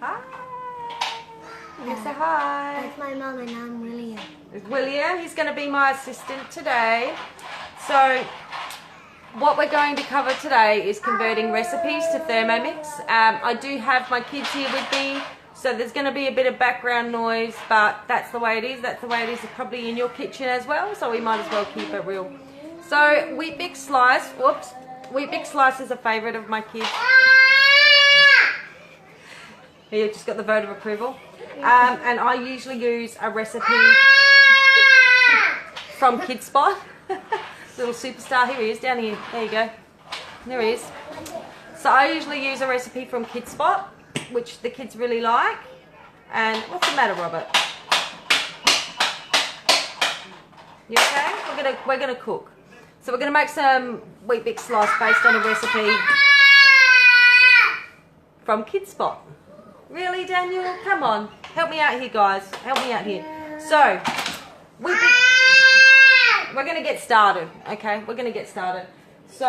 Hi. You say hi. That's my mom and I'm William. It's William. He's going to be my assistant today. So what we're going to cover today is converting recipes to Thermomix. I do have my kids here with me, so there's going to be a bit of background noise, but that's the way it is. That's the way it is probably in your kitchen as well, so we might as well keep it real. So Wheat Bix slice, whoops, Wheat Bix slice is a favourite of my kids. Here, you've just got the vote of approval. And I usually use a recipe from Kid Spot. Little superstar, here he is, down here. There you go. There he is. So I usually use a recipe from Kid Spot, which the kids really like. And what's the matter, Robert? You okay? We're gonna cook. So we're gonna make some Wheat Bix slice based on a recipe from Kid Spot. Really, Daniel? Come on, help me out here, guys. Help me out here. So Wheat Bix. We're going to get started, okay? We're going to get started. So,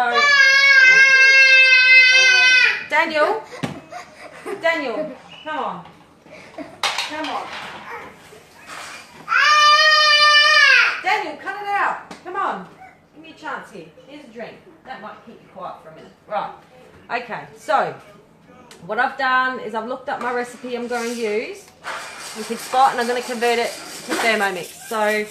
Daniel, come on. Come on. Daniel, cut it out. Come on. Give me a chance here. Here's a drink. That might keep you quiet for a minute. Right. Okay, so what I've done is I've looked up my recipe I'm going to use in Kid Spot, and I'm going to convert it to Thermomix. So,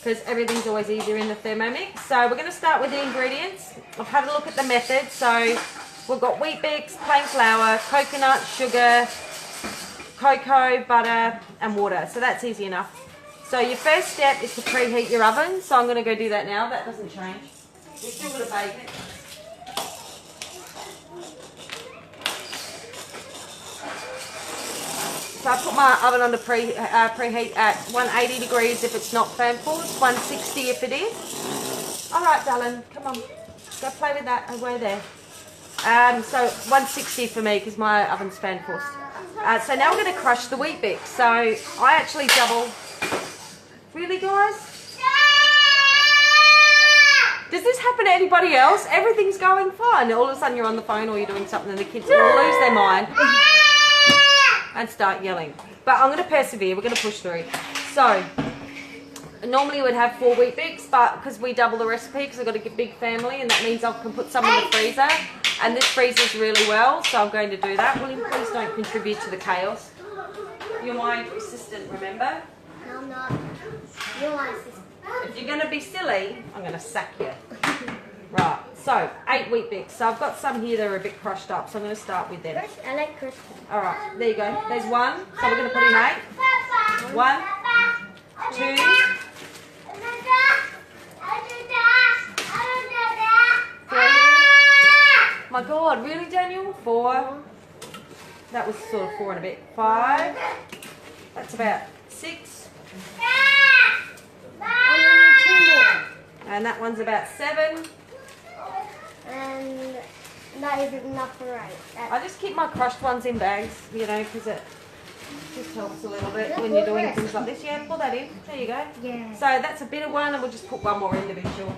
because everything's always easier in the Thermomix. So we're going to start with the ingredients. I've had a look at the method. So we've got Wheat Bix, plain flour, coconut, sugar, cocoa, butter and water. So that's easy enough. So your first step is to preheat your oven. So I'm going to go do that now. That doesn't change. We're still going to bake it. So I put my oven on the preheat at 180 degrees if it's not fan force, 160 if it is. All right, darling, come on, go play with that away there. So 160 for me because my oven's fan forced. So now we're going to crush the Wheat Bix. So I actually double. Really, guys? Does this happen to anybody else? Everything's going fine. All of a sudden you're on the phone or you're doing something and the kids will lose their mind and start yelling. But I'm going to persevere. We're going to push through. So normally we'd have 4 Wheat Bix, but because we double the recipe, because I've got a big family, and that means I can put some in the freezer, and this freezes really well, so I'm going to do that. William, please don't contribute to the chaos. You're my assistant, remember? No, I'm not. You're my assistant. If you're going to be silly, I'm going to sack you. Right, so 8 Wheat Bix. So I've got some here that are a bit crushed up, so I'm going to start with them. I like crisp. All right, there you go. There's 1. So we're going to put in 8. 1, 2. My God, really, Daniel? 4. That was sort of 4 and a bit. 5. That's about 6. And that one's about 7. And that isn't enough for 8. I just keep my crushed ones in bags, you know, because it just helps a little bit when you're doing things like this. Yeah, pull that in. There you go. Yeah. So that's a bit of one, and we'll just put one more individual.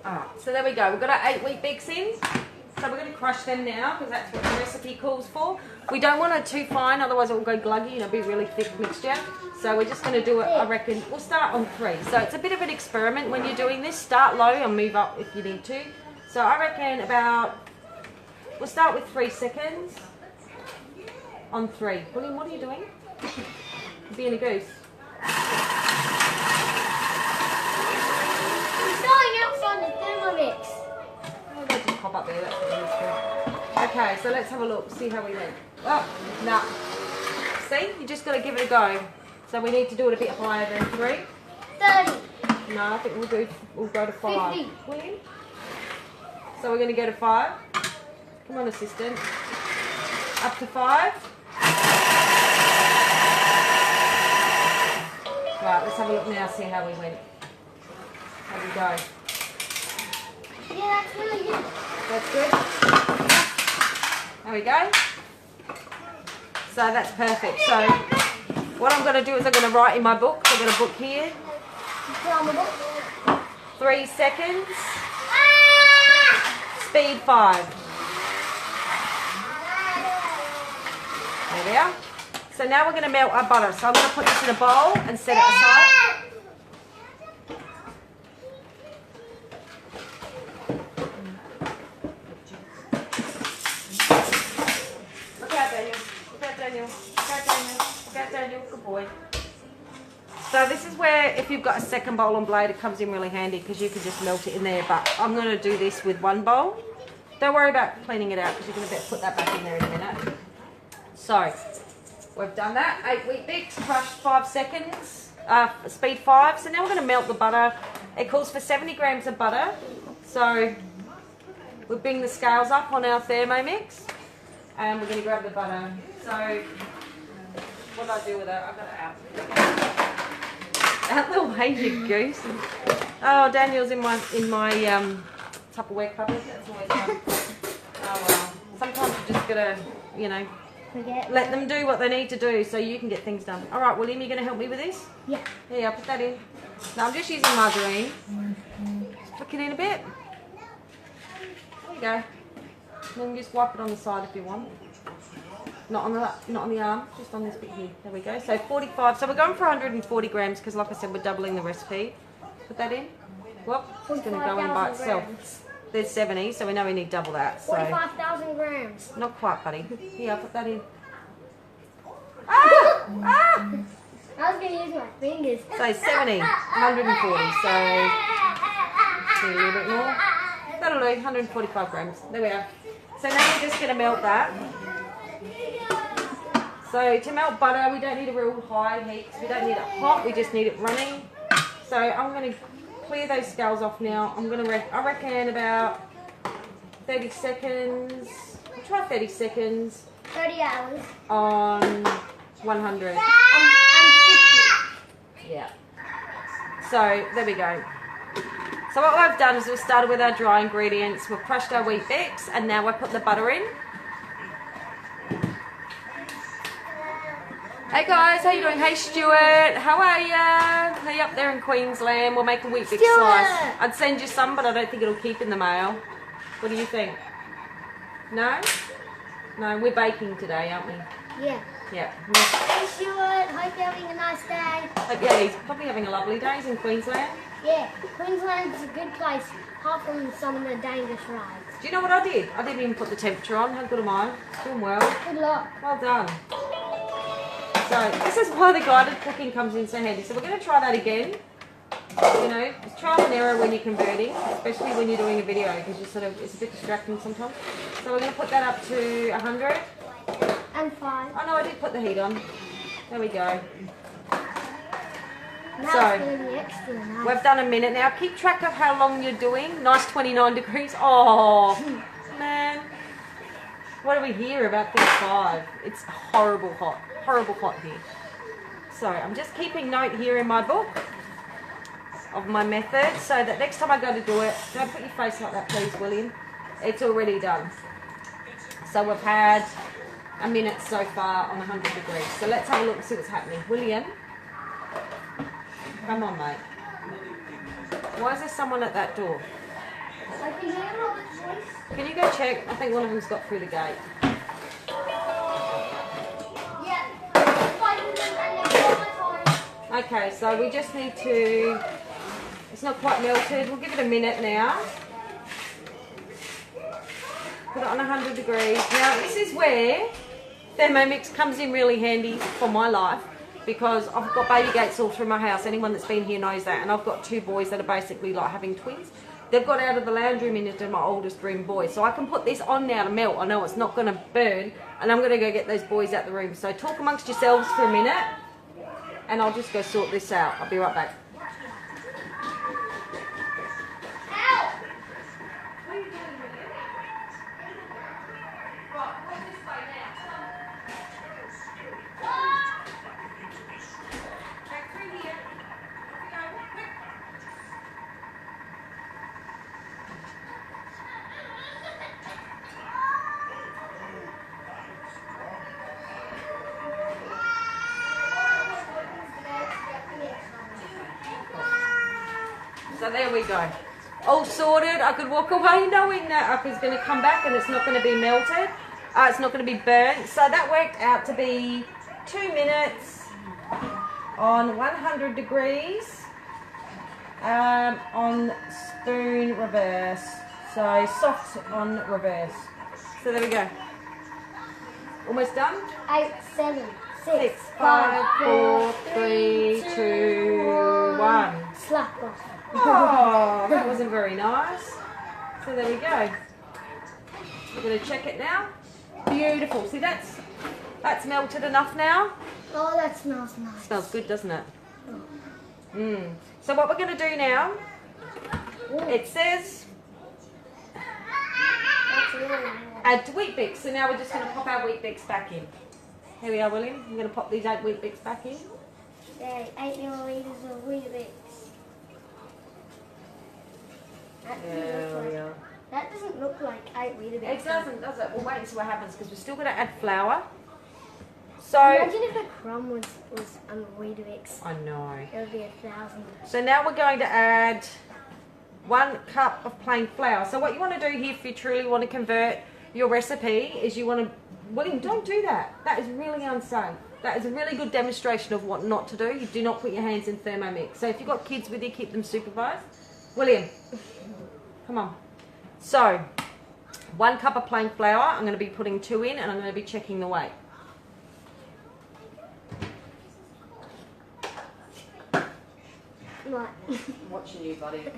Alright, so there we go. We've got our 8 Wheat Bix in. So we're going to crush them now because that's what the recipe calls for. We don't want it too fine, otherwise it will go gluggy and it'll be a really thick mixture. So we're just going to do it, I reckon, we'll start on 3. So it's a bit of an experiment when you're doing this. Start low and move up if you need to. So I reckon we'll start with 3 seconds on 3. William, what are you doing? You're being a goose. It's going outside the Thermomix. Oh, they just pop up there, that's what it is for. Okay, so let's have a look, see how we went. Oh, no. See, you just got to give it a go. So we need to do it a bit higher than 3. 30. No, I think we'll go to 5. 50. William? So we're going to go to 5. Come on, assistant. Up to 5. Right, let's have a look now, see how we went. How we go. Yeah, that's really good. That's good. There we go. So that's perfect. So what I'm going to do is I'm going to write in my book. I've got a book here. Flammable. 3 seconds. Speed 5. There we are. So now we're going to melt our butter. So I'm going to put this in a bowl and set it aside. Look out, Daniel. Look out, Daniel. Look out, Daniel. Look out, Daniel. Good boy. So this is where, if you've got a second bowl and blade, it comes in really handy because you can just melt it in there. But I'm going to do this with one bowl. Don't worry about cleaning it out because you're going to put that back in there in a minute. So we've done that. 8 wheat bix, crushed 5 seconds, speed 5. So now we're going to melt the butter. It calls for 70 grams of butter. So we'll bring the scales up on our Thermomix and we're going to grab the butter. So what do I do with it? I've got it out. Out the way, you goose. Oh, Daniel's in my Tupperware cupboard. That's always fun. Oh well. Sometimes you just gotta, you know, let them do what they need to do so you can get things done. All right, William, you gonna help me with this? Yeah. Yeah, I'll put that in. No, I'm just using margarine. Flick it in a bit. There you go. And then just wipe it on the side if you want. Not on the arm, just on this bit here. There we go. So 45. So we're going for 140 grams because, like I said, we're doubling the recipe. Put that in. Whoop, it's going to go in by itself. Grams. There's 70, so we know we need double that. So 45,000 grams. not quite, buddy. Here, I'll put that in. Ah! Ah! I was going to use my fingers. So 70, 140. So a little bit more. That'll do. 145 grams. There we are. So now we're just going to melt that. So to melt butter, we don't need a real high heat. We don't need it hot. We just need it running. So I'm going to clear those scales off now. I reckon about 30 seconds. I'll try 30 seconds. 30 hours. On 100. I'm 50. Yeah. So there we go. So what I've done is we've started with our dry ingredients. We've crushed our wheat bix and now we've put the butter in. Hey guys, how you doing? Hey Stuart, how are ya? Hey up there in Queensland, we'll make a wheat bix slice. I'd send you some, but I don't think it'll keep in the mail. What do you think? No? No, we're baking today, aren't we? Yeah. Yeah. Hey Stuart, hope you're having a nice day. Yeah, he's probably having a lovely day. He's in Queensland. Yeah, Queensland's a good place, apart from some of the dangerous rides. Do you know what I did? I didn't even put the temperature on. How good am I? Doing well. Good luck. Well done. So this is why the guided cooking comes in so handy. So we're going to try that again. You know, it's trial and error when you're converting, especially when you're doing a video because you it's a bit distracting sometimes. So we're going to put that up to 100. And 5. Oh no, I did put the heat on. There we go. Now So, it's going to be extra nice. We've done a minute now. Keep track of how long you're doing. Nice 29 degrees. Oh, man. What do we hear about 35? It's horrible hot. Horrible hot here. So I'm just keeping note here in my book of my method so that next time I go to do it, don't put your face like that please, William. It's already done. So we've had a minute so far on 100 degrees. So let's have a look and see what's happening. William, come on mate. Why is there someone at that door? I can hear all the voice. Can you go check? I think one of them's got through the gate. Yeah. Okay, so we just need to, it's not quite melted, we'll give it a minute now. Put it on 100 degrees. Now this is where Thermomix comes in really handy for my life because I've got baby gates all through my house. Anyone that's been here knows that. And I've got 2 boys that are basically like having twins. They've got out of the lounge room into my oldest room boy. So I can put this on now to melt. I know it's not going to burn. And I'm going to go get those boys out the room. So talk amongst yourselves for a minute. And I'll just go sort this out. I'll be right back. So there we go. All sorted. I could walk away knowing that I was going to come back and it's not going to be melted. It's not going to be burnt. So that worked out to be 2 minutes on 100 degrees on spoon reverse. So soft on reverse. So there we go. Almost done? 8, 7, 6, 5, 4, 3, 2, 1. Slap off. Oh, that wasn't very nice. So there we go. We're going to check it now. Beautiful. See, that's melted enough now. Oh, that smells nice. Smells good, doesn't it? So what we're going to do now, it says add to wheat bix. So now we're just going to pop our wheat bix back in. Here we are, William. I'm going to pop these 8 wheat bix back in. Yeah, 8 millilitres of wheat bix. That doesn't look like 8 wheat bix. It doesn't, does it? We'll wait and see what happens because we're still going to add flour. So imagine if a crumb was wheat bix. I know. It would be 1,000. So now we're going to add 1 cup of plain flour. So what you want to do here if you truly want to convert your recipe is you want to, William, don't do that. That is really unsafe. That is a really good demonstration of what not to do. You do not put your hands in Thermomix. So if you've got kids with you, keep them supervised. William, come on. So 1 cup of plain flour. I'm going to be putting 2 in and I'm going to be checking the weight. Right. I'm watching you, buddy.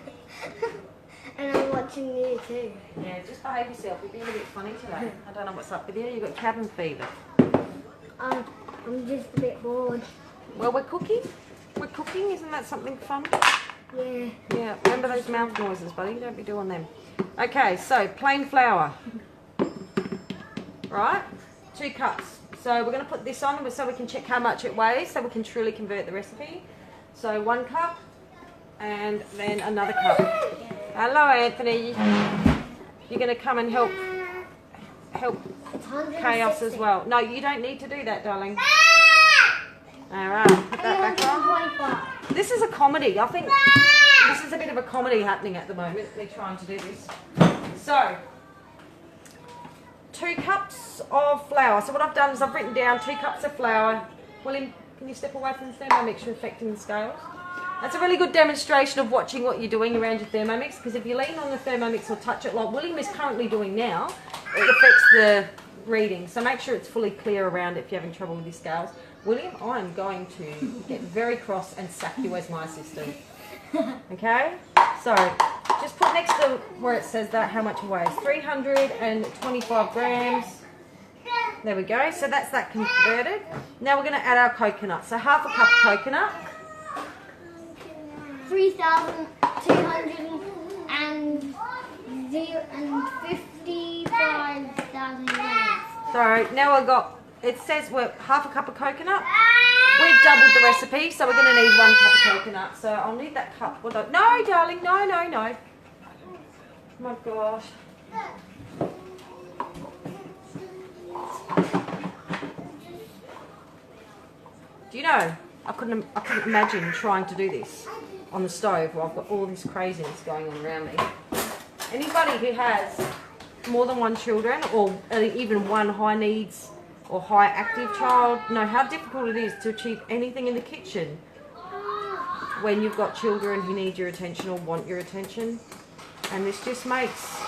And I'm watching you too. Yeah, just behave yourself. You're being a bit funny today. I don't know what's up with you. You've got cabin fever. I'm just a bit bored. Well, we're cooking. We're cooking. Isn't that something fun? Yeah. Yeah. Remember those mouth noises, buddy. Don't be doing them. Okay, so plain flour. Right? 2 cups. So we're going to put this on so we can check how much it weighs so we can truly convert the recipe. So 1 cup and then another cup. Hello, Anthony. You're going to come and help chaos as well. No, you don't need to do that, darling. All right, put that back on. This is a comedy. I think this is a bit of a comedy happening at the moment. They're trying to do this. So 2 cups of flour. So what I've done is I've written down 2 cups of flour. William, can you step away from the Thermomix? You're affecting the scales. That's a really good demonstration of watching what you're doing around your Thermomix, because if you lean on the Thermomix or touch it like William is currently doing now, it affects the reading. So make sure it's fully clear around it if you're having trouble with your scales. William, I'm going to get very cross and sack you as my assistant. Okay? So just put next to where it says that how much it weighs. 325 grams. There we go. So that's that converted. Now we're going to add our coconut. So half a cup of coconut. 3,255,000 grams. So now I've got, it says we're half a cup of coconut. We've doubled the recipe, so we're going to need 1 cup of coconut. So I'll need that cup. No, darling, no, no, no. Oh my gosh. Do you know, I couldn't imagine trying to do this on the stove where I've got all this craziness going on around me. Anybody who has more than 1 children or even 1 high needs or high active child know how difficult it is to achieve anything in the kitchen when you've got children who need your attention or want your attention. And this just makes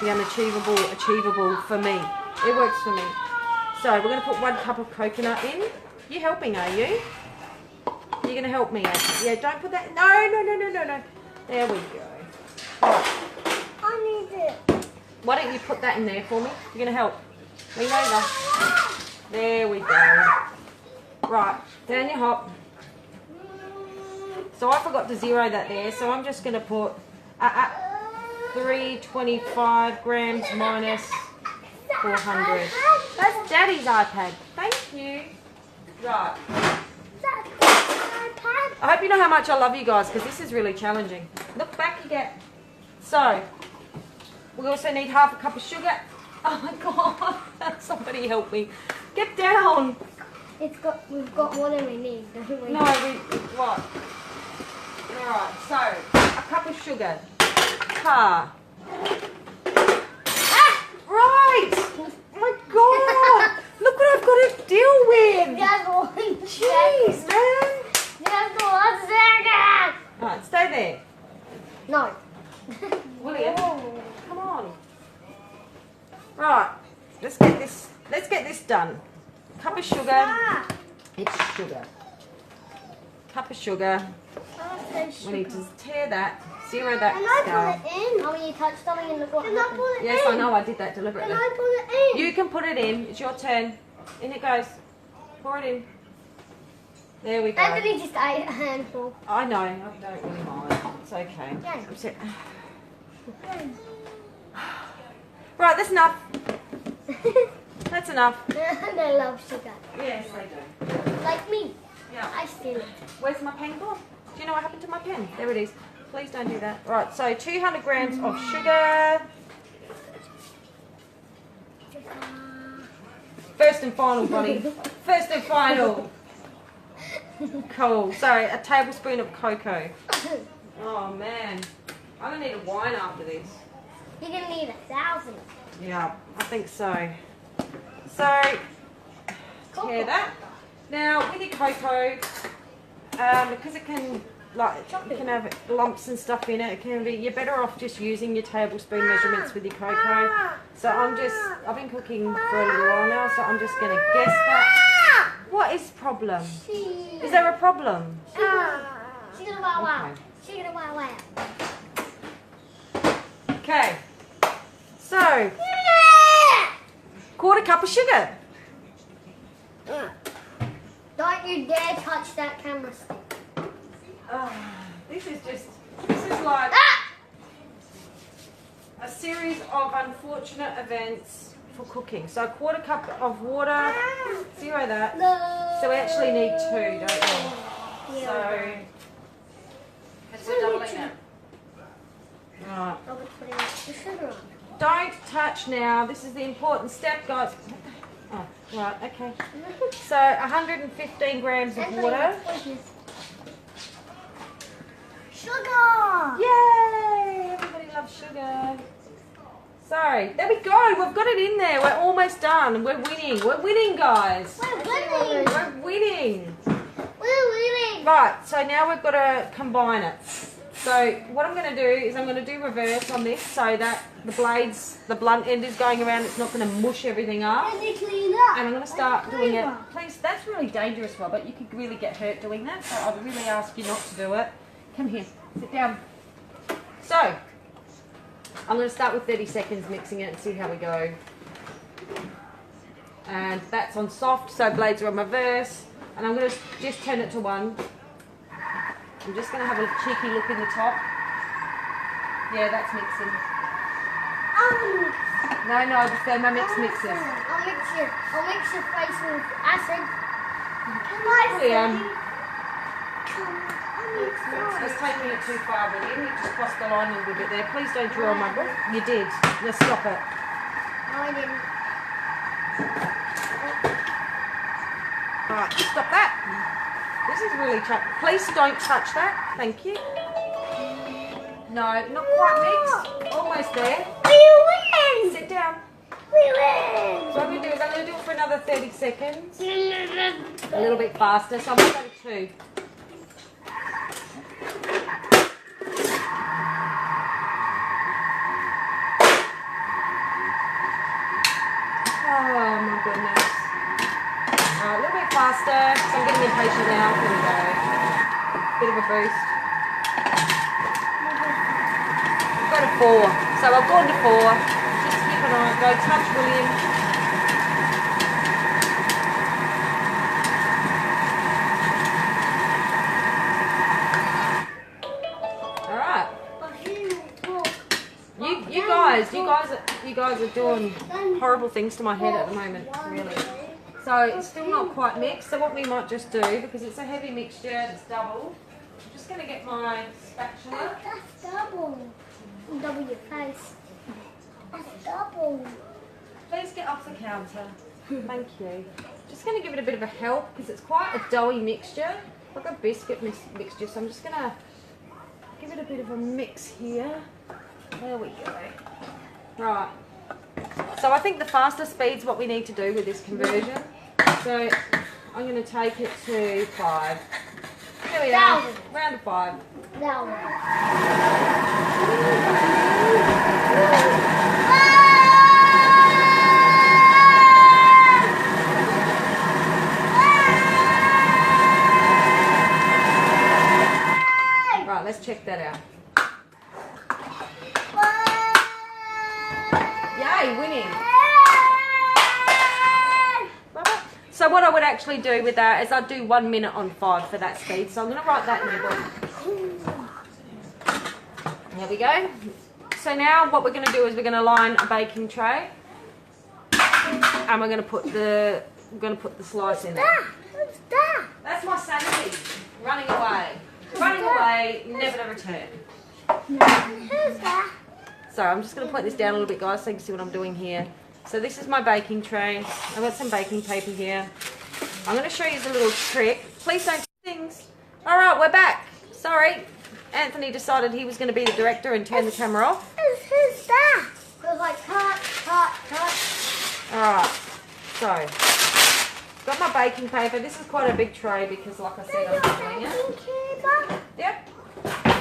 the unachievable achievable for me. It works for me. So we're going to put 1 cup of coconut in. You helping, are you? You're going to help me, aren't you? Yeah, don't put that. No, no, no, no, no, no. There we go. Right. I need it. Why don't you put that in there for me? You're going to help. Lean over. There we go. Right, down your hop. So I forgot to zero that there, so I'm just going to put 325 grams minus 400. That's Daddy's iPad. Thank you. Right. I hope you know how much I love you guys, because this is really challenging. Look back again. So, we also need half a cup of sugar. Oh my God, somebody help me. Get down. We've got more than we need, don't we? No, what? Alright, so a sugar. Ha. Right. Oh my God. Look what I've got to deal with. Jeez, man. Right, stay there. No. William, come on. Right, let's get this done. Cup of sugar. It's sugar. Cup of sugar. We need to tear that, zero that scale. Oh, when you touch something and look what happens. Yes, I know, I did that deliberately. Can I put it in? You can put it in. It's your turn. In it goes. Pour it in. There we go. Anthony just ate a handful. I know. I don't really mind. It's okay. Yeah. Right, that's enough. That's enough. They love sugar. Yes, I do. Like me. Yeah. I steal it. Where's my pen gone? Do you know what happened to my pen? There it is. Please don't do that. Right, so 200 grams of sugar. First and final, buddy. First and final. Cool. So a tablespoon of cocoa. Oh man, I'm gonna need a wine after this. You're gonna need 1,000. Yeah, I think so. So tear that. Now with your cocoa, because it can you can have lumps and stuff in it. It can be. You're better off just using your tablespoon measurements with your cocoa. So I've been cooking for a little while now, so I'm just gonna guess that. What is the problem? Is there a problem? She's gonna wow wow. She's gonna wow wow. Okay. So, quarter cup of sugar. Don't you dare touch that camera stick. This is like a series of unfortunate events for cooking. So a quarter cup of water, zero that. No. So we actually need 2, don't we? Yeah. So, because we're doubling it. Right. I'll be putting the sugar on. Don't touch now. This is the important step, guys. Oh, right, okay. So 115 grams of water. Sugar! Yay! Everybody loves sugar. So, there we go. We've got it in there. We're almost done. We're winning. We're winning, guys. We're winning! We're winning. We're winning! Right, so now we've got to combine it. So, what I'm going to do is I'm going to do reverse on this so that the blunt end is going around. It's not going to mush everything up. And clean up. And I'm going to start doing it. Please, that's really dangerous, Robert. You could really get hurt doing that. So, I would really ask you not to do it. Come here. Sit down. So, I'm going to start with 30 seconds mixing it and see how we go. And that's on soft, so blades are on reverse. And I'm going to just turn it to 1. I'm just going to have a cheeky look in the top. Yeah, that's mixing. No, the Thermomix mixes. I'll mix your face with acid. William. That's taking it too far, William. You just crossed the line a little bit there. Please don't draw on my book. You did. Now stop it. No, I didn't. Alright, stop that. This is really Please don't touch that. Thank you. No, not quite mixed. Almost there. We win! Sit down. We win! So what I'm going to do is I'm going to do it for another 30 seconds. A little bit faster. So I'm going to go to 2. Oh my goodness. A little bit faster, so I'm getting impatient now. Here we go. Bit of a boost. I've got a 4. So I've gone to 4. Just keep an eye. Go touch William. Alright. You guys are doing horrible things to my head at the moment, really. So it's still not quite mixed. So what we might just do, because it's a heavy mixture, it's double. I'm just going to get my spatula. That's double. Double your face. That's double. Please get off the counter. Thank you. Just going to give it a bit of a help because it's quite a doughy mixture, like a biscuit mixture. So I'm just going to give it a bit of a mix here. There we go. Right. So I think the faster speed's what we need to do with this conversion. So I'm going to take it to 5. Here we are. Round to 5. Right, let's check that out. Yay, winning. So what I would actually do with that is I'd do 1 minute on 5 for that speed. So I'm going to write that in your book. There we go. So now what we're going to do is we're going to line a baking tray, and we're going to put the slice in there. Who's that? That's my sanity. Running away. Running away, never to return. Who's that? So I'm just going to put this down a little bit, guys, so you can see what I'm doing here. So this is my baking tray. I've got some baking paper here. I'm going to show you a little trick. Please don't do things. All right, we're back. Sorry. Anthony decided he was going to be the director and turn the camera off. Who's that? Goes like cut. All right. So, got my baking paper. This is quite a big tray because, like I said, I'm doing it. Yep.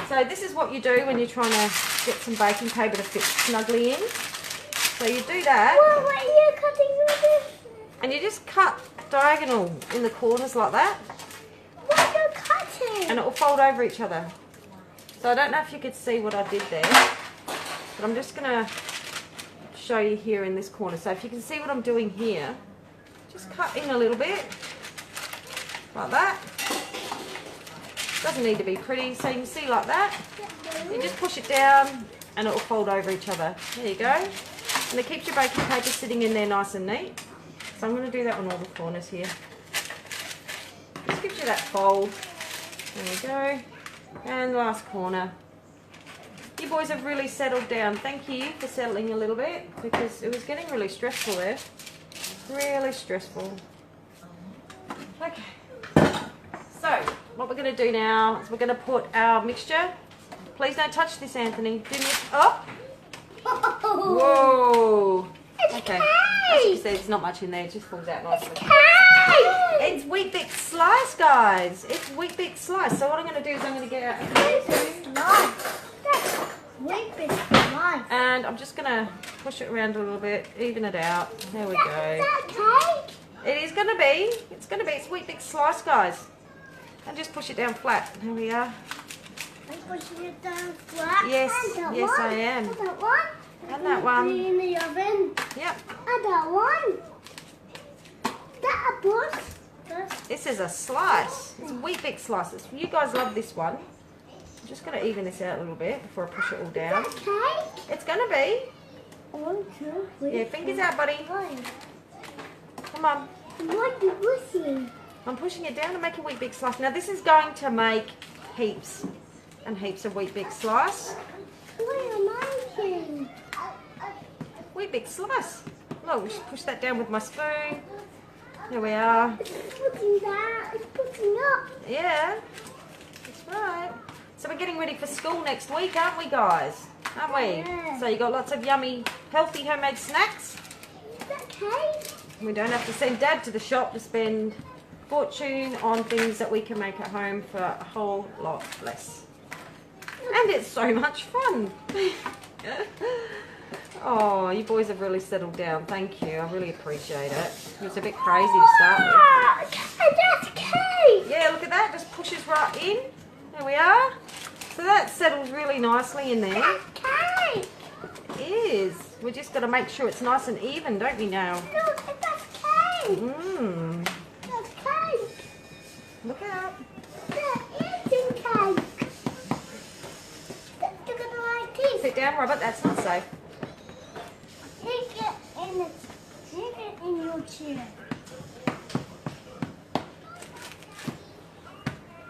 So this is what you do when you're trying to get some baking paper to fit snugly in. So you do that. Well, what are you cutting with this? And you just cut diagonal in the corners like that. What are you cutting? And it will fold over each other. So I don't know if you could see what I did there, but I'm just going to show you here in this corner. So if you can see what I'm doing here, just cut in a little bit, like that. Doesn't need to be pretty, so you can see like that. You just push it down and it will fold over each other. There you go. And it keeps your baking paper sitting in there nice and neat. So I'm going to do that on all the corners here. Just gives you that fold. There we go. And last corner. You boys have really settled down. Thank you for settling a little bit because it was getting really stressful there. Really stressful. Okay. So, what we're going to do now is we're going to put our mixture. Please don't touch this, Anthony. Didn't you? Oh! Whoa! Okay. As you can see, there's not much in there. It just falls out nicely. It's Wheat Bix Slice, guys. It's Wheat Bix Slice. So what I'm going to do is I'm going to get out Wheat Bix Slice. and I'm just going to push it around a little bit, even it out. There we go. Is that cake? It is going to be. It's going to be. It's Wheat Bix Slice, guys. And just push it down flat. There we are. I'm pushing it down flat. Yes, And yes, one. I am. And that one. And that one. In the oven. Yep. And that one. That a bus. This is a slice. It's Wheat Bix slices. You guys love this one. I'm just going to even this out a little bit before I push it all down. Is that cake? It's going to be. 1, 2, 3. Yeah, fingers out, buddy. 5. Come on. What are you pushing? I'm pushing it down to make a Wheat Bix slice. Now this is going to make heaps and heaps of Wheat Bix slice. What are you making? Wheat Bix slice. Look, we just push that down with my spoon. There we are. It's putting that. It's putting up. Yeah, that's right. So we're getting ready for school next week, aren't we, guys? Aren't we? Yeah. So you got lots of yummy, healthy homemade snacks. Is that cake? We don't have to send Dad to the shop to spend fortune on things that we can make at home for a whole lot less. And it's so much fun. Oh, you boys have really settled down. Thank you. I really appreciate it. It was a bit crazy to start with. Ah, that's cake. Yeah, look at that. Just pushes right in. There we are. So that settles really nicely in there. That's cake. It is. We just got to make sure it's nice and even, don't we now? Look, that's cake. Mmm. That's cake. Look out. They're eating cake. They're gonna like this. Sit down, Robert. That's not safe. Take it in your chair.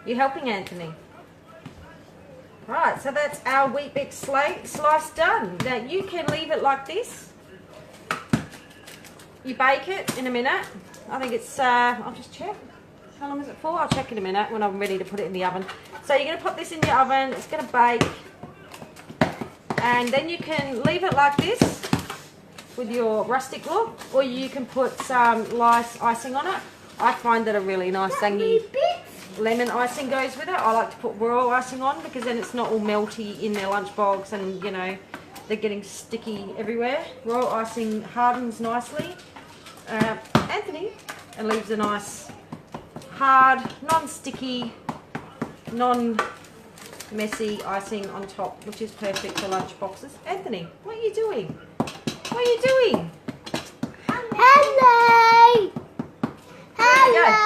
You helping, Anthony? Right, so that's our Wheat Bix slice done. Now you can leave it like this. You bake it in a minute. I think it's, I'll just check. How long is it for? I'll check in a minute when I'm ready to put it in the oven. So you're going to put this in your oven. It's going to bake. And then you can leave it like this with your rustic look, or you can put some nice icing on it. I find that a really nice tangy lemon icing goes with it. I like to put royal icing on because then it's not all melty in their lunchbox and, you know, they're getting sticky everywhere. Royal icing hardens nicely, Anthony, and leaves a nice hard, non-sticky, non-messy icing on top, which is perfect for lunch boxes. Anthony, what are you doing? What are you doing? Hello! Hello!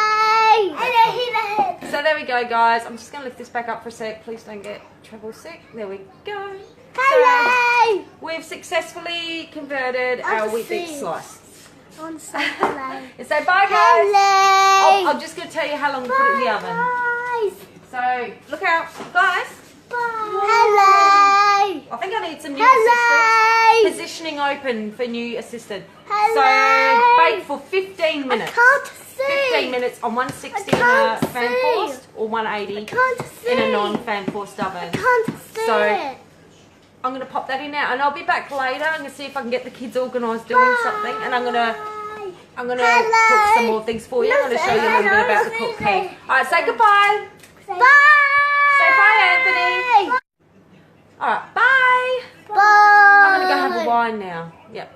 So there we go, guys. I'm just going to lift this back up for a sec. Please don't get treble sick. There we go. Hello! So we've successfully converted our wheat bix slice. On hello. And say bye, guys. Hello! I'm just going to tell you how long to put it in the oven. So look out, guys. Hello! I think I need some new Hello! assistants. Positioning open for new assistant. Hello! So bake for 15 minutes. I can't see. 15 minutes on 160 in a fan forced or 180 in a non-fan forced oven. I can't see So it. I'm going to pop that in now, and I'll be back later. I'm going to see if I can get the kids organised doing something, and I'm going to cook some more things for you. I'm going to show you a little bit about the cooked pig. All right, say goodbye. Bye. Say bye, Anthony. All right, bye. Bye. I'm going to go have a wine now. Yep.